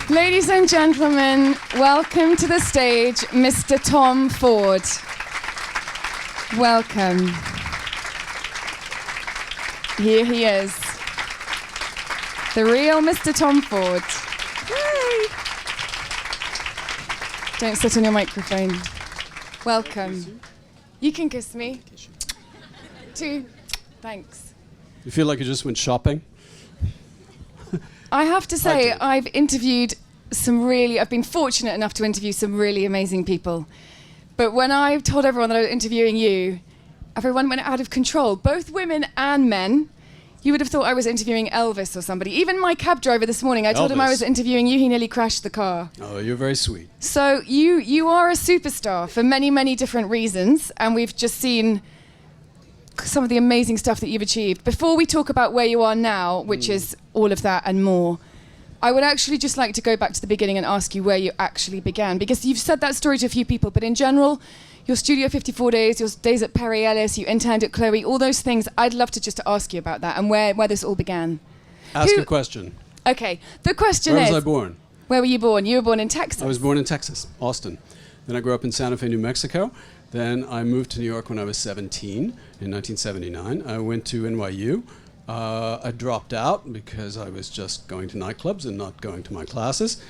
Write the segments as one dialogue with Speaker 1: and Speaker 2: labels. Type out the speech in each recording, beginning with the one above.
Speaker 1: Ladies and gentlemen, welcome to the stage, Mr. Tom Ford. Welcome. Here he is. The real Mr. Tom Ford. Yay! Don't sit on your microphone. Welcome. You can kiss me. 2. Thanks.
Speaker 2: You feel like you just went shopping?
Speaker 1: I have to say, I've been fortunate enough to interview some really amazing people. But when I told everyone that I was interviewing you, everyone went out of control, both women and men. You would have thought I was interviewing Elvis or somebody. Even my cab driver this morning, I told him I was interviewing you, he nearly crashed the car.
Speaker 2: Oh, you're very sweet.
Speaker 1: So you are a superstar for many, many different reasons, and we've just seen some of the amazing stuff that you've achieved. Before we talk about where you are now, which is all of that and more, I would actually just like to go back to the beginning and ask you where you actually began, because you've said that story to a few people, but in general, your Studio 54 days, your days at Perry Ellis, you interned at Chloe, all those things, I'd love to just ask you about that and where this all began.
Speaker 2: Ask a question.
Speaker 1: Okay, the question is...
Speaker 2: Where was I born?
Speaker 1: Where were you born? You were born in Texas.
Speaker 2: I was born in Texas, Austin. Then I grew up in Santa Fe, New Mexico. Then I moved to New York when I was 17 in 1979. I went to NYU. I dropped out because I was just going to nightclubs and not going to my classes,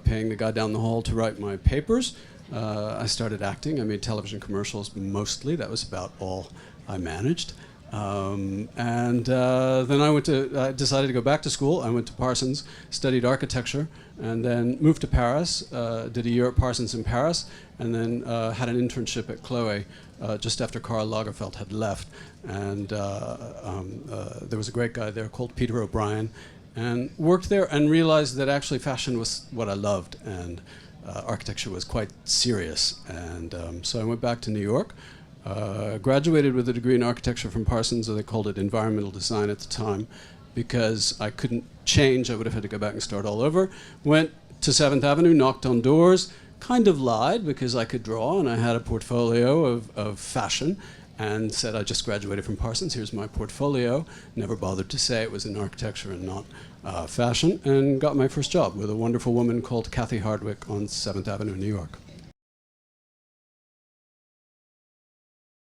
Speaker 2: paying the guy down the hall to write my papers. I started acting. I made television commercials mostly. That was about all I managed. Then I decided to go back to school. I went to Parsons, studied architecture, and then moved to Paris, did a year at Parsons in Paris, and then had an internship at Chloe just after Karl Lagerfeld had left. And there was a great guy there called Peter O'Brien, and worked there and realized that actually fashion was what I loved, and architecture was quite serious. And so I went back to New York. Graduated with a degree in architecture from Parsons, or they called it environmental design at the time, because I couldn't change. I would have had to go back and start all over. Went to 7th Avenue, knocked on doors, kind of lied because I could draw and I had a portfolio of fashion, and said I just graduated from Parsons, here's my portfolio. Never bothered to say it was in architecture and not fashion, and got my first job with a wonderful woman called Kathy Hardwick on 7th Avenue in New York.